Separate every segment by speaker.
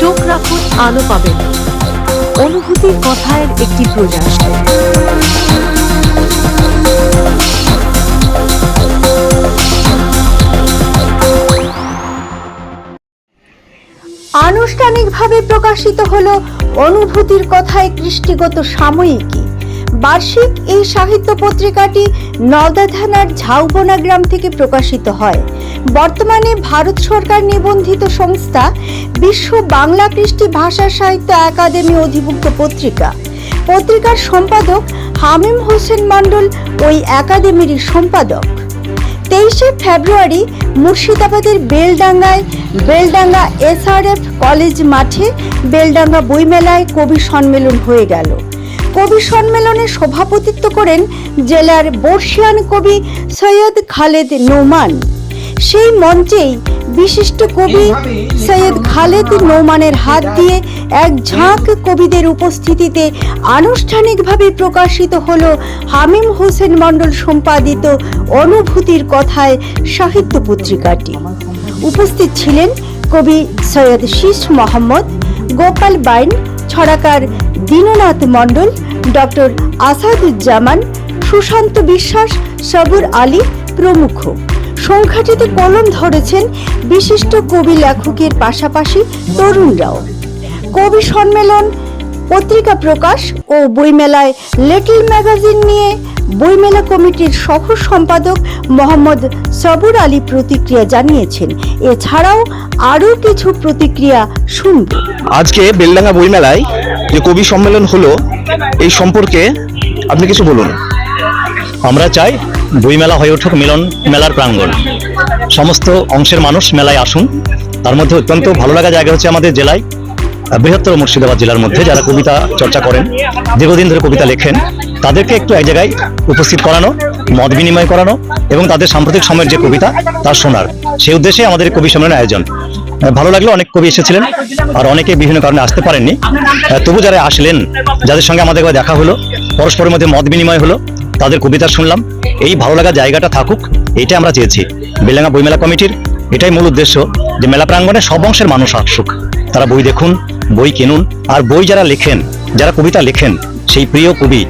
Speaker 1: চোখ রাখুন, আলো পাবেন। অনুভূতির কথার একটি প্রয়াস।
Speaker 2: আনুষ্ঠানিকভাবে প্রকাশিত হলো অনুভূতির কথায় কৃষ্টিগত সাময়িকী। বার্ষিক এই সাহিত্য পত্রিকাটি নওদা থানার ঝাউবনা গ্রাম থেকে প্রকাশিত হয়। বর্তমানে ভারত সরকার নিবন্ধিত সংস্থা বিশ্ব বাংলা কৃষ্টি ভাষা সাহিত্য একাডেমি অধিভুক্ত পত্রিকা। পত্রিকার সম্পাদক হামিম হোসেন মণ্ডল ওই একাডেমির সম্পাদক। 23শে ফেব্রুয়ারি মুর্শিদাবাদের বেলডাঙ্গা SRF কলেজ মাঠে বেলডাঙ্গা বইমেলায় কবি সম্মেলন হয়ে গেল। কবি সম্মেলনে সভাপতিত্ব করেন জেলার বর্ষিয়ান কবি সৈয়দ খালেদ নোমান। সেই মঞ্চেই বিশিষ্ট কবি সৈয়দ খালেদ নোমানের হাত দিয়ে এক ঝাঁক কবিদের উপস্থিতিতে আনুষ্ঠানিকভাবে প্রকাশিত হলো হামিম হোসেন মণ্ডল সম্পাদিত অনুভূতির কথায় সাহিত্য পত্রিকাটি। উপস্থিত ছিলেন কবি সৈয়দ শীষ মোহাম্মদ, গোপাল বাইন, ছড়াকার দীননাথ মণ্ডল, ডক্টর আসাদুজ্জামান, সুশান্ত বিশ্বাস, সবুর আলী প্রমুখ। সংখ্যাটিতে কলম ধরেছেন বিশিষ্ট কবি লেখকের পাশাপাশি তরুণরাও। কবি সম্মেলন, পত্রিকা প্রকাশ ও বইমেলায় লিটল ম্যাগাজিন নিয়ে বইমেলা কমিটির সহ সম্পাদক মোহাম্মদ সবুর আলী প্রতিক্রিয়া জানিয়েছেন। এছাড়াও আরও কিছু প্রতিক্রিয়া শুনব।
Speaker 3: আজকে বেলডাঙ্গা বইমেলায় যে কবি সম্মেলন হলো, এই সম্পর্কে আপনি কিছু বলুন।
Speaker 4: আমরা চাই বইমেলা হয়ে উঠুক মিলন মেলার প্রাঙ্গণ, সমস্ত অংশের মানুষ মেলায় আসুন। তার মধ্যে অত্যন্ত ভালো লাগা জায়গা হচ্ছে আমাদের জেলায়, বৃহত্তর মুর্শিদাবাদ জেলার মধ্যে যারা কবিতা চর্চা করেন, দীর্ঘদিন ধরে কবিতা লেখেন, তাদেরকে একটু এক জায়গায় উপস্থিত করানো, মত বিনিময় করানো এবং তাদের সাম্প্রতিক সময়ের যে কবিতা তা শোনার, সেই উদ্দেশ্যে আমাদের কবি সম্মেলনের আয়োজন। ভালো লাগলো, অনেক কবি এসেছিলেন আর অনেকে বিভিন্ন কারণে আসতে পারেননি। তবু যারা আসলেন, যাদের সঙ্গে আমাদের দেখা হলো, পরস্পরের মধ্যে মত বিনিময় হলো, তাদের কবিতা শুনলাম, এই ভালো লাগা জায়গাটা থাকুক, এইটা আমরা চেয়েছি। বেলডাঙ্গা বইমেলা কমিটির এটাই মূল উদ্দেশ্য যে মেলা প্রাঙ্গণে সব অংশের মানুষ আসুক, তারা বই দেখুন, বই কিনুন, আর বই যারা লেখেন, যারা কবিতা লেখেন, সেই প্রিয় কবি,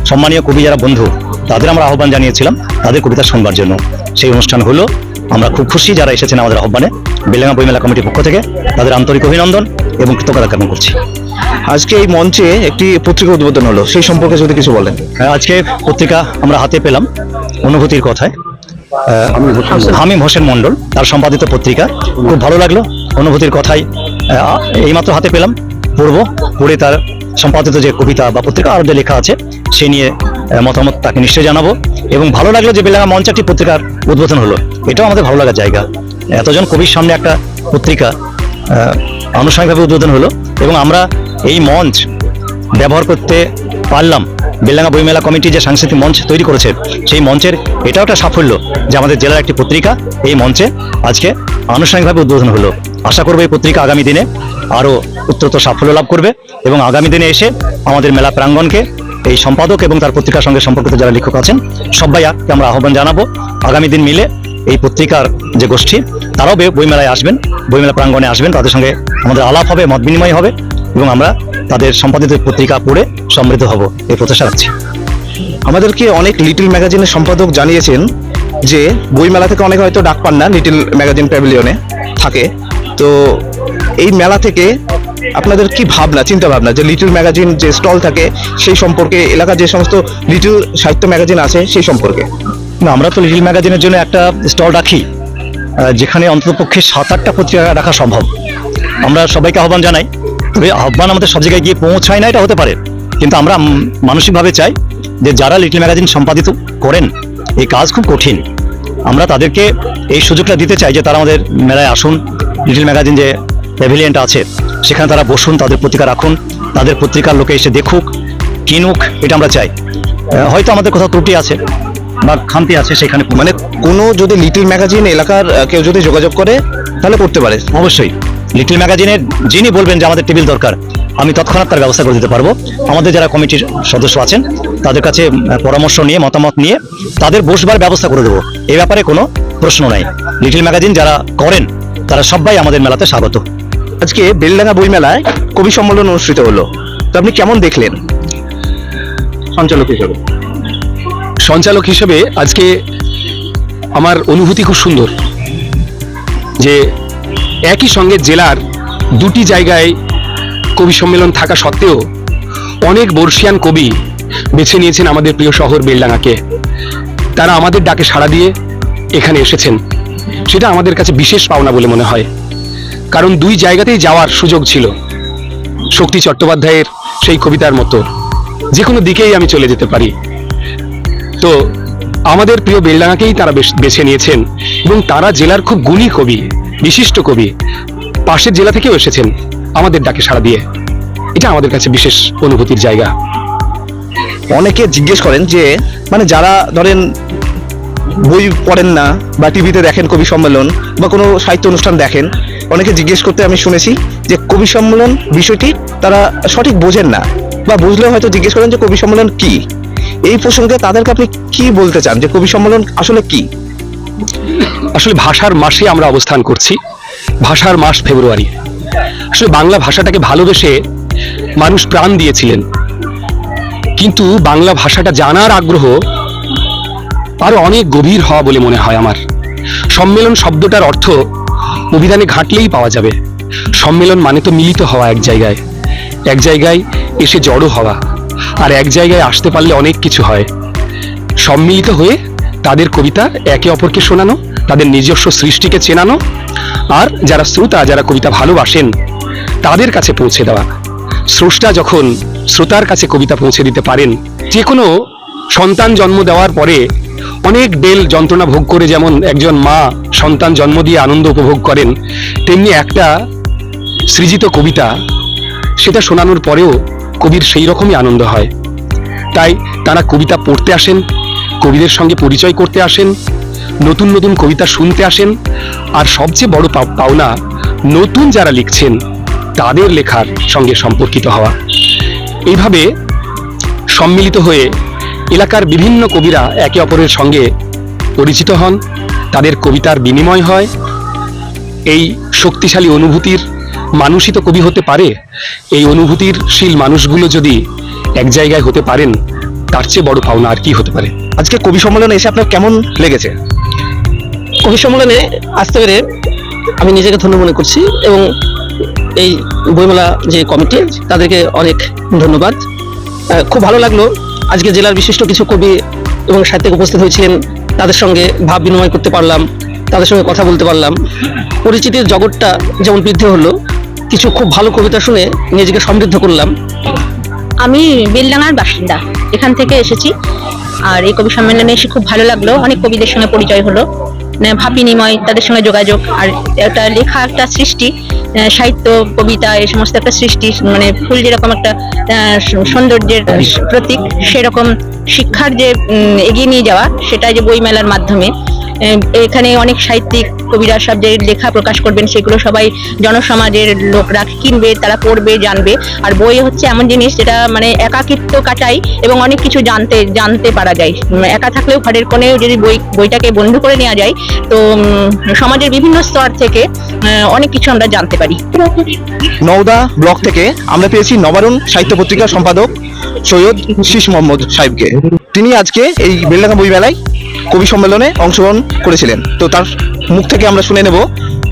Speaker 4: সম্মানীয় কবি যারা বন্ধু, তাদের আমরা আহ্বান জানিয়েছিলাম তাদের কবিতা শুনবার জন্য। সেই অনুষ্ঠান হলো, আমরা খুব খুশি যারা এসেছেন আমাদের আহ্বানে। বেলডাঙ্গা বইমেলা কমিটির পক্ষ থেকে তাদের আন্তরিক অভিনন্দন এবং কৃতজ্ঞতা জ্ঞাপন করছি।
Speaker 3: আজকে এই মঞ্চে একটি পত্রিকা উদ্বোধন হলো, সেই সম্পর্কে যদি কিছু বলেন।
Speaker 4: আজকে পত্রিকা আমরা হাতে পেলাম অনুভূতির কথায়, হামিম হোসেন মণ্ডল তার সম্পাদিত পত্রিকা। খুব ভালো লাগলো, অনুভূতির কথায় এইমাত্র হাতে পেলাম, পড়ে তার সম্পাদিত যে কবিতা বা পত্রিকা আর যে লেখা আছে সে নিয়ে মতামত তাকে নিশ্চয়ই জানাবো। এবং ভালো লাগলো যে বেলডাঙ্গা মঞ্চে একটি পত্রিকার উদ্বোধন হলো, এটাও আমাদের ভালো লাগার জায়গা। এতজন কবির সামনে একটা পত্রিকা আনুষ্ঠানিকভাবে উদ্বোধন হলো এবং আমরা এই মঞ্চ ব্যবহার করতে পারলাম। বেলডাঙ্গা বইমেলা কমিটি যে সাংস্কৃতিক মঞ্চ তৈরি করেছে, সেই মঞ্চের এটাও একটা সাফল্য যে আমাদের জেলার একটি পত্রিকা এই মঞ্চে আজকে আনুষ্ঠানিকভাবে উদ্বোধন হলো। আশা করবো এই পত্রিকা আগামী দিনে আরও উত্তরোত্তর সাফল্য লাভ করবে এবং আগামী দিনে এসে আমাদের মেলা প্রাঙ্গণকে এই সম্পাদক এবং তার পত্রিকার সঙ্গে সম্পর্কিত যারা লেখক আছেন সবাইকে আমরা আহ্বান জানাবো আগামী দিন মিলে এই পত্রিকার যে গোষ্ঠী তারাও বইমেলায় আসবেন, বইমেলা প্রাঙ্গণে আসবেন, তাদের সঙ্গে আমাদের আলাপ হবে, মত বিনিময় হবে এবং আমরা তাদের সম্পাদিত পত্রিকা পড়ে সমৃদ্ধ হব, এই প্রত্যাশা রাখছি।
Speaker 3: আমাদেরকে অনেক লিটল ম্যাগাজিনের সম্পাদক জানিয়েছেন যে বইমেলা থেকে অনেকে হয়তো ডাক পান না, লিটল ম্যাগাজিন প্যাভিলিয়নে থাকে। তো এই মেলা থেকে আপনাদের কি ভাবনা, চিন্তা ভাবনা যে লিটল ম্যাগাজিন যে স্টল থাকে সেই সম্পর্কে, এলাকার যে সমস্ত লিটল সাহিত্য ম্যাগাজিন আছে সেই সম্পর্কে?
Speaker 4: না, আমরা তো লিটল ম্যাগাজিনের জন্য একটা স্টল রাখি যেখানে অন্ততপক্ষে 7-8টা পত্রিকা রাখা সম্ভব। আমরা সবাইকে আহ্বান জানাই, তবে আহ্বান আমাদের সব জায়গায় গিয়ে পৌঁছায় না, এটা হতে পারে, কিন্তু আমরা মানসিকভাবে চাই যে যারা লিটল ম্যাগাজিন সম্পাদিত করেন, এই কাজ খুব কঠিন, আমরা তাদেরকে এই সুযোগটা দিতে চাই যে তারা আমাদের মেলায় আসুন, লিটল ম্যাগাজিন যে প্যাভিলিয়নটা আছে সেখানে তারা বসুন, তাদের পত্রিকা রাখুন, তাদের পত্রিকার লোকে এসে দেখুক, কিনুক, এটা আমরা চাই। হয়তো আমাদের কোথাও ত্রুটি আছে বা খামতি আছে, সেখানে
Speaker 3: মানে কোনো যদি লিটল ম্যাগাজিন এলাকার কেউ যদি যোগাযোগ করে তাহলে করতে পারে।
Speaker 4: অবশ্যই লিটল ম্যাগাজিনের যিনি বলবেন যে আমাদের টেবিল দরকার, আমি তৎক্ষণাৎ তার ব্যবস্থা করে দিতে পারবো। আমাদের যারা কমিটির সদস্য আছেন তাদের কাছে পরামর্শ নিয়ে, মতামত নিয়ে তাদের বসবার ব্যবস্থা করে দেবো, এ ব্যাপারে কোনো প্রশ্ন নাই। লিটল ম্যাগাজিন যারা করেন তারা সবাই আমাদের মেলাতে স্বাগত।
Speaker 3: আজকে বেলডাঙ্গা বইমেলায় কবি সম্মেলন অনুষ্ঠিত হলো, তো আপনি কেমন দেখলেন সঞ্চালক হিসেবে?
Speaker 5: সঞ্চালক হিসেবে আজকে আমার অনুভূতি খুব সুন্দর যে একই সঙ্গে জেলার দুটি জায়গায় কবি সম্মেলন থাকা সত্ত্বেও অনেক বর্ষিয়ান কবি বেছে নিয়েছেন আমাদের প্রিয় শহর বেলডাঙ্গাকে। তারা আমাদের ডাকে সাড়া দিয়ে এখানে এসেছেন, সেটা আমাদের কাছে বিশেষ পাওনা বলে মনে হয়। কারণ দুই জায়গাতেই যাওয়ার সুযোগ ছিল। শক্তি চট্টোপাধ্যায়ের সেই কবিতার মতো যে কোনো দিকেই আমি চলে যেতে পারি। তো আমাদের প্রিয় বেলডাঙ্গাকেই তারা বেছে নিয়েছেন এবং তারা জেলার খুব গুণী কবি, বিশিষ্ট কবি, পাশের জেলা থেকেও এসেছেন আমাদের ডাকে সাড়া দিয়ে। এটা আমাদের কাছে বিশেষ অনুভূতির জায়গা।
Speaker 3: অনেকে জিজ্ঞেস করেন যে মানে যারা ধরেন বই পড়েন না বা টিভিতে দেখেন কবি সম্মেলন বা কোনো সাহিত্য অনুষ্ঠান দেখেন, অনেকে জিজ্ঞেস করতে আমি শুনেছি যে কবি সম্মেলন বিষয়টি তারা সঠিক বোঝেন না, বা বুঝলেও হয়তো জিজ্ঞেস করেন যে কবি সম্মেলন কি। এই প্রসঙ্গে তাদেরকে আপনি কি বলতে চান যে কবি সম্মেলন আসলে কি?
Speaker 5: আসলে ভাষার মাসে আমরা অবস্থান করছি, ভাষার মাস ফেব্রুয়ারি। আসলে বাংলা ভাষাটাকে ভালোবেসে মানুষ প্রাণ দিয়েছিলেন, কিন্তু বাংলা ভাষাটা জানার আগ্রহ আরো অনেক গভীর হওয়া বলে মনে হয় আমার। সম্মেলন শব্দটার অর্থ অভিধানে ঘাঁটলেই পাওয়া যাবে। সম্মেলন মানে তো মিলিত হওয়া, এক জায়গায় এসে জড়ো হওয়া, আর এক জায়গায় আসতে পারলে অনেক কিছু হয়। সম্মিলিত হয়ে তাদের কবিতা একে অপরকে শোনানো, তাদের নিজস্ব সৃষ্টিকে চেনানো, আর যারা শ্রোতা, যারা কবিতা ভালোবাসেন তাদের কাছে পৌঁছে দেওয়া। স্রষ্টা যখন শ্রোতার কাছে কবিতা পৌঁছে দিতে পারেন, যে কোনো সন্তান জন্ম দেওয়ার পরে অনেক বেল যন্ত্রণা ভোগ করে যেমন একজন মা সন্তান জন্ম দিয়ে আনন্দ উপভোগ করেন, তেমনি একটা সৃজিত কবিতা সেটা শোনানোর পরেও কবির সেই রকমই আনন্দ হয়। তাই তারা কবিতা পড়তে আসেন, কবিদের সঙ্গে পরিচয় করতে আসেন, নতুন নতুন কবিতা শুনতে আসেন, আর সবচেয়ে বড় পাওনা নতুন যারা লিখছেন তাদের লেখার সঙ্গে সম্পর্কিত হওয়া। এইভাবে সম্মিলিত হয়ে এলাকার বিভিন্ন কবিরা একে অপরের সঙ্গে পরিচিত হন, তাদের কবিতার বিনিময় হয়। এই শক্তিশালী অনুভূতির মানুষই তো কবি হতে পারে। এই অনুভূতির শীল মানুষগুলো যদি এক জায়গায় হতে পারেন, তার চেয়ে বড় পাওনা আর কি হতে পারে।
Speaker 3: আজকে কবি সম্মেলনে এসে আপনার কেমন লেগেছে?
Speaker 6: কবি সম্মেলনে আসতে পেরে আমি নিজেকে ধন্য মনে করছি এবং এই বইমেলা যে কমিটি তাদেরকে অনেক ধন্যবাদ। খুব ভালো লাগলো। আজকে জেলার বিশিষ্ট কিছু কবি এবং সাহিত্যিক উপস্থিত হয়েছিলেন, তাদের সঙ্গে ভাব বিনিময় করতে পারলাম, তাদের সঙ্গে কথা বলতে পারলাম। পরিচিতির জগৎটা যেমন বৃদ্ধি হলো, কিছু খুব ভালো কবিতা শুনে নিজেকে সমৃদ্ধ করলাম।
Speaker 7: আমি বেলডাঙ্গার বাসিন্দা, এখান থেকে এসেছি। আর এই কবি সম্মেলনে এসে খুব ভালো লাগলো। অনেক কবিদের সঙ্গে পরিচয় হলো, ভাব বিনিময়, তাদের সঙ্গে যোগাযোগ, আর একটা লেখা, একটা সৃষ্টি, সাহিত্য, কবিতা, এই সমস্ত একটা সৃষ্টি, মানে ফুল যেরকম একটা সৌন্দর্যের প্রতীক, সেরকম শিক্ষার যে এগিয়ে নিয়ে যাওয়া, সেটা যে বইমেলার মাধ্যমে এখানে অনেক সাহিত্যিক কবিরা সব যে লেখা প্রকাশ করবেন, সেগুলো সবাই জনসমাজের লোকরা কিনবে, তারা পড়বে, জানবে। আর বই হচ্ছে এমন জিনিস যেটা মানে একাকিত্ব কাটাই এবং অনেক কিছু জানতে পারা যায়। একা থাকলেও ঘরের কোণেও যদি বইটাকে বন্ধু করে নেওয়া যায়, তো সমাজের বিভিন্ন স্তর থেকে অনেক কিছু আমরা জানতে পারি।
Speaker 3: নওদা ব্লক থেকে আমরা পেয়েছি নবারুণ সাহিত্য পত্রিকার সম্পাদক সৈয়দ শীষ মোহাম্মদ সাহেবকে। তিনি আজকে এই বেলডাঙ্গা বইমেলায় কবি সম্মেলনে অংশগ্রহণ করেছিলেন। তো তার মুখ থেকে আমরা শুনে নেব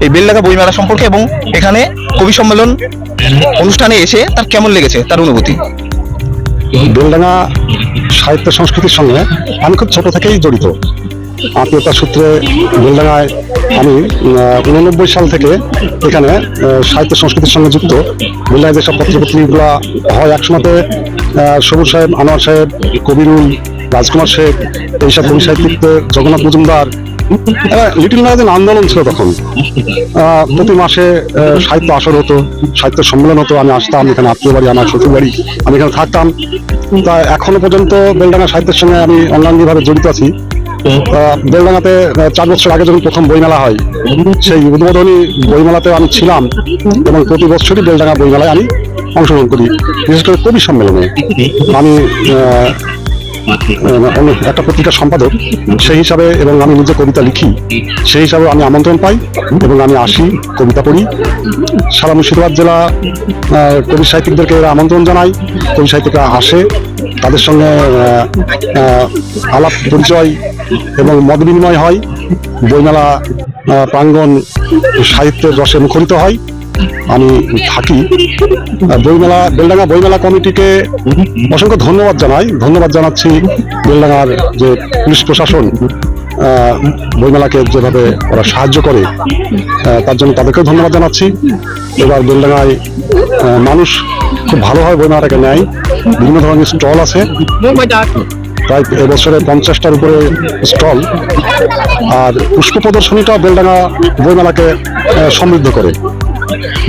Speaker 3: এই বেলডাঙ্গা বইমেলা সম্পর্কে এবং এখানে কবি সম্মেলন অনুষ্ঠানে এসে তার কেমন লেগেছে, তার অনুভূতি।
Speaker 8: বেলডাঙ্গা সাহিত্য সংস্কৃতির সঙ্গে আমি খুব ছোট থেকেই জড়িত। আত্মীয়তার সূত্রে বেলডাঙ্গায় আমি 89 সাল থেকে এখানে সাহিত্য সংস্কৃতির সঙ্গে যুক্ত। বেলডাঙ্গায় যেসব পত্রপত্রিকাগুলো হয়, একসময়তে সবুজ সাহেব, আনোয়ার সাহেব, কবিরুল, রাজকুমার শেখ, এইসব কবি সাহিত্যিকদের, জগন্নাথ মজুমদার, লিটল ম্যাগাজিন আন্দোলন ছিল তখন। প্রতি মাসে সাহিত্য আসর হতো, সাহিত্য সম্মেলন হতো। আমি আসতাম, এখানে আত্মীয় বাড়ি, আমার শ্বশুর বাড়ি, আমি এখানে থাকতাম। তা এখনো পর্যন্ত বেলডাঙ্গা সাহিত্যের সঙ্গে আমি অনলাইনভাবে জড়িত আছি। বেলডাঙ্গাতে 4 বছর আগে যখন প্রথম বইমেলা হয়, সেই উদ্বোধনী বইমেলাতেও আমি ছিলাম এবং প্রতি বছরই বেলডাঙ্গা বইমেলায় আমি অংশগ্রহণ করি, বিশেষ করে কবি সম্মেলনে। আমি একটা পত্রিকার সম্পাদক সেই হিসাবে, এবং আমি নিজে কবিতা লিখি সেই হিসাবে আমি আমন্ত্রণ পাই এবং আমি আসি, কবিতা পড়ি। সারা মুর্শিদাবাদ জেলা কবি সাহিত্যিকদেরকে আমন্ত্রণ জানাই, কবি সাহিত্যিকরা আসে, তাদের সঙ্গে আলাপ পরিচয় এবং মত বিনিময় হয়। বইমেলা প্রাঙ্গণ সাহিত্যের রসে মুখরিত হয়। আমি থাকি। বেলডাঙ্গা বইমেলা কমিটিকে অসংখ্য ধন্যবাদ জানাচ্ছি। বেলডাঙ্গার যে পুলিশ প্রশাসন বইমেলাকে যেভাবে ওরা সাহায্য করে, তার জন্য তাদেরকেও ধন্যবাদ জানাচ্ছি। এবার বেলডাঙ্গায় মানুষ খুব ভালোভাবে বইমেলাটাকে নেয়। বিভিন্ন ধরনের স্টল আছে, প্রায় এবছরে 50টার উপরে স্টল। আর পুষ্প প্রদর্শনীটা বেলডাঙ্গা বইমেলাকে সমৃদ্ধ করে।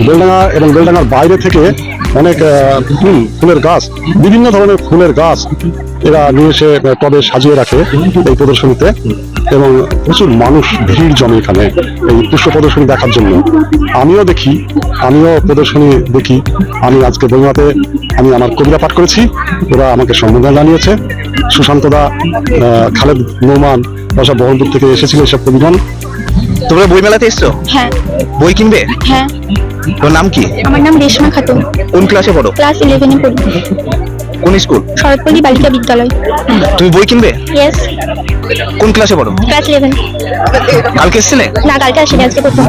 Speaker 8: বেলডাঙ্গা এবং বেলডাঙ্গার বাইরে থেকে অনেক ফুলের গাছ, বিভিন্ন ধরনের ফুলের গাছ এরা নিয়ে এসে টবে সাজিয়ে রাখে এই প্রদর্শনীতে, এবং প্রচুর মানুষ ভিড় জমে এখানে এই পুষ্প প্রদর্শনী দেখার জন্য। আমিও প্রদর্শনী দেখি। আমি আজকে বইমেলাতে আমি আমার কবিতা পাঠ করেছি, ওরা আমাকে সম্বোধন জানিয়েছে। সুশান্ত দা, খালেদ নোমান, ওসব বহরমপুর থেকে এসেছিল এসব কবিগণ।
Speaker 3: তোমরা বইমেলাতে এসছো?
Speaker 7: হ্যাঁ।
Speaker 3: বই কিনবে?
Speaker 7: হ্যাঁ।
Speaker 3: তোর নাম কি?
Speaker 7: আমার নাম রেশমা খাতুন।
Speaker 3: কোন ক্লাসে পড়ো?
Speaker 7: ক্লাস 11 এ পড়ি।
Speaker 3: কোন স্কুল?
Speaker 7: শরৎপল্লী বালিকা বিদ্যালয়।
Speaker 3: তুমি বই কিনবে?
Speaker 7: ইয়েস।
Speaker 3: কোন ক্লাসে পড়ো?
Speaker 7: ক্লাস 11।
Speaker 3: কালকে এসছিলে?
Speaker 7: না, কালকে আসিনি, আজকে প্রথম।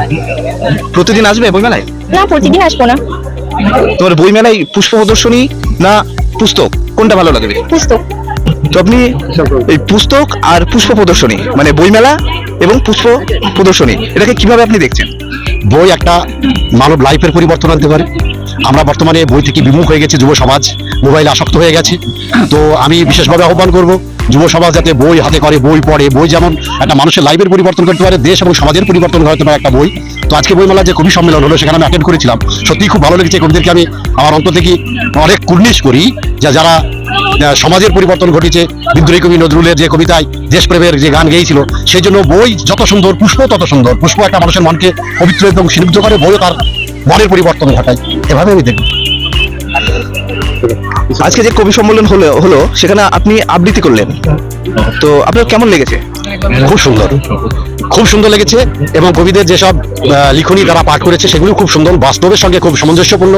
Speaker 3: প্রতিদিন আসবে বইমেলায়?
Speaker 7: না, প্রতিদিন আসবো না।
Speaker 3: তোমার বইমেলায় পুষ্প প্রদর্শনী না পুস্তক, কোনটা ভালো লাগবে?
Speaker 7: পুস্তক।
Speaker 3: তো আপনি এই পুস্তক আর পুষ্প প্রদর্শনী, মানে বইমেলা এবং পুষ্প প্রদর্শনী, এটাকে কিভাবে আপনি দেখছেন?
Speaker 8: বই একটা মানব লাইফের পরিবর্তন আনতে পারে। আমরা বর্তমানে বই থেকে বিমুখ হয়ে গেছি, যুব সমাজ মোবাইলে আসক্ত হয়ে গেছে। তো আমি বিশেষভাবে আহ্বান করব যুব সমাজ যাতে বই হাতে করে, বই পড়ে। বই যেমন একটা মানুষের লাইফের পরিবর্তন করতে পারে, দেশ এবং সমাজের পরিবর্তন করতে পারে একটা বই। তো আজকে বইমেলা যে কবি সম্মেলন হলো, সেখানে আমি অ্যাটেন্ড করেছিলাম। সত্যিই খুব ভালো লেগেছে। কবিদেরকে আমি আমার অন্তর থেকে অনেক কুর্নিশ করি, যারা সমাজের পরিবর্তন ঘটেছে। বিদ্রোহী কবি নজরুলের যে কবিতায় দেশপ্রেমের যে গান গেয়েছিল, সেই জন্য বই যত সুন্দর, পুষ্প তত সুন্দর। পুষ্প একটা মানুষের মনকে পবিত্র এবং সিদ্ধ করে, বইও তার মনের পরিবর্তন ঘটায়। এভাবে আমি দেখি।
Speaker 3: আজকে যে কবি সম্মেলন হলো সেখানে আপনি আবৃত্তি করলেন, তো আপনার কেমন লেগেছে?
Speaker 8: খুব সুন্দর লেগেছে, এবং কবিদের যেসব লিখনী তারা পাঠ করেছে সেগুলো খুব সুন্দর, বাস্তবের সঙ্গে খুব সামঞ্জস্যপূর্ণ।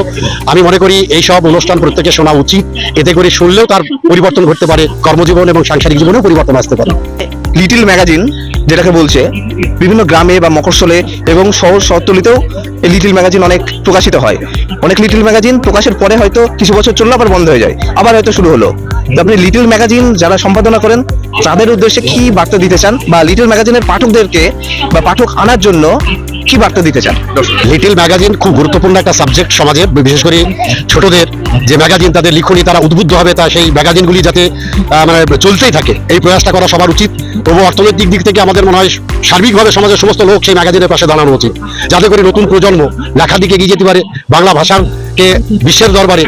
Speaker 8: আমি মনে করি এই সব অনুষ্ঠান প্রত্যেকে শোনা উচিত। এতে করে শুনলেও তার পরিবর্তন ঘটতে পারে, কর্মজীবন এবং সাংসারিক জীবনেও পরিবর্তন আসতে পারে।
Speaker 3: লিটল ম্যাগাজিন যেটাকে বলছে, বিভিন্ন গ্রামে বা মফস্বলে এবং শহরতলিতেও এই লিটল ম্যাগাজিন অনেক প্রকাশিত হয়। অনেক লিটল ম্যাগাজিন প্রকাশের পরে হয়তো কিছু বছর চললো, আবার বন্ধ হয়ে যায়, আবার হয়তো শুরু হলো। তো আপনি লিটল ম্যাগাজিন যারা সম্পাদনা করেন তাদের উদ্দেশ্যে কি বার্তা দিতে চান, বা লিটল ম্যাগাজিনের পাঠকদেরকে বা পাঠক আনার জন্য কি বার্তা দিতে চান?
Speaker 8: লিটল ম্যাগাজিন খুব গুরুত্বপূর্ণ একটা সাবজেক্ট সমাজে, বিশেষ করে ছোটদের যে ম্যাগাজিন, তাদের লিখনী তারা উদ্বুদ্ধ হবে, তা সেই ম্যাগাজিনগুলি যাতে মানে চলতেই থাকে, এই প্রয়াসটা করা সবার উচিত। তবু অর্থনৈতিক দিক থেকে আমাদের মনে হয় সার্বিকভাবে সমাজের সমস্ত লোক সেই ম্যাগাজিনের পাশে দাঁড়ানো উচিত, যাতে করে নতুন প্রজন্ম লেখার দিকে এগিয়ে যেতে পারে। বাংলা ভাষাকে বিশ্বের দরবারে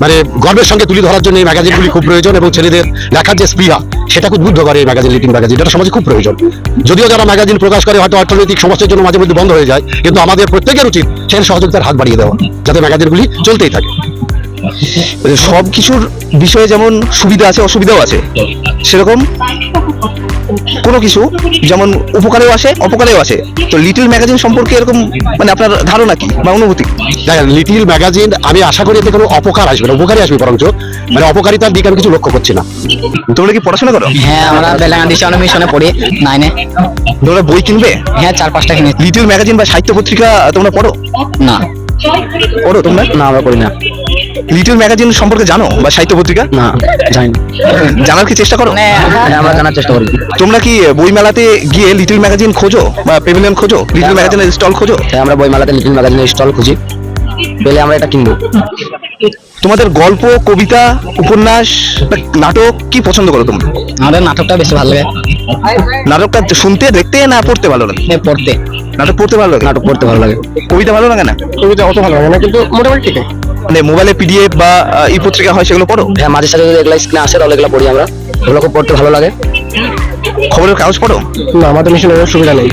Speaker 8: মানে গর্বের সঙ্গে তুলে ধরার জন্য এই ম্যাগাজিনগুলি খুব প্রয়োজন, এবং ছেলেদের লেখার যে স্পৃহা সেটাকে উদ্বুদ্ধ করে এই ম্যাগাজিন, লিটল ম্যাগাজিন, এটা সমাজে খুব প্রয়োজন। যদিও যারা ম্যাগাজিন প্রকাশ করে হয়তো অর্থনৈতিক সমস্যার জন্য মাঝে মধ্যে বন্ধ হয়ে যায়, কিন্তু আমাদের প্রত্যেকের উচিত সেখানে সহযোগিতার হাত বাড়িয়ে দেওয়া, যাতে ম্যাগাজিনগুলি চলতেই থাকে।
Speaker 3: সব কিছুর বিষয়ে যেমন সুবিধা আছে অসুবিধাও আছে, সেরকম কোনো কিছু যেমন উপকারেও আসে অপকারেও আসে। তো লিটল ম্যাগাজিন সম্পর্কে এরকম মানে আপনার ধারণা কি বা অনুভূতি?
Speaker 8: দেখেন, লিটল ম্যাগাজিন আমি আশা করি এতে কোনো অপকার আসবে না, উপকারই আসবে বরঞ্চ, মানে অপকারিতার দিকে আমি কিছু লক্ষ্য করছি না।
Speaker 3: তোমরা কি পড়াশোনা করো?
Speaker 6: হ্যাঁ, আমরা বেলাঙ্গা ডিস্ট্রিক্ট মিশনে পড়ি 9 এ।
Speaker 3: তোমরা বই কিনবে?
Speaker 6: হ্যাঁ, 4-5টা কিনে।
Speaker 3: লিটল ম্যাগাজিন বা সাহিত্য পত্রিকা তোমরা পড়ো?
Speaker 6: না।
Speaker 3: পড়ো তোমরা?
Speaker 6: না, আমরা পড়ি না।
Speaker 3: লিটল ম্যাগাজিন সম্পর্কে জানো বা সাহিত্য পত্রিকা?
Speaker 6: না, জানি না।
Speaker 3: জানার কি চেষ্টা করো?
Speaker 6: হ্যাঁ, আমরা জানার চেষ্টা করি।
Speaker 3: তোমরা কি বই মেলাতে গিয়ে লিটল ম্যাগাজিন খোঁজো বা প্যাভিলিয়ন খোঁজো, লিটল ম্যাগাজিনের স্টল খোঁজো?
Speaker 6: হ্যাঁ, আমরা বইমেলাতে লিটল ম্যাগাজিনের স্টল খুঁজি, পেলে আমরা এটা কিনবো।
Speaker 3: তোমাদের গল্প, কবিতা, উপন্যাস, নাটক কি পছন্দ করো তোমরা?
Speaker 6: আমাদের নাটকটা বেশি ভালো লাগে।
Speaker 3: নাটকটা শুনতে, দেখতে না পড়তে ভালো লাগে?
Speaker 6: পড়তে।
Speaker 3: নাটক পড়তে ভালো লাগে?
Speaker 6: নাটক পড়তে ভালো লাগে।
Speaker 3: কবিতা ভালো লাগে না?
Speaker 6: কবিতা অত ভালো লাগে না, কিন্তু মোটামুটি ঠিক আছে।
Speaker 3: মানে মোবাইলে পিডিএফ বা ই পত্রিকা হয় সেগুলো পড়ো?
Speaker 6: হ্যাঁ, মাঝে সাঝে যদি এগুলো স্ক্রিনে আসে তাহলে এগুলো পড়ি আমরা, ওগুলো খুব পড়তে ভালো লাগে।
Speaker 3: খবরের কাগজ পড়ো?
Speaker 6: না, আমাদের মিশনের সুবিধা নেই।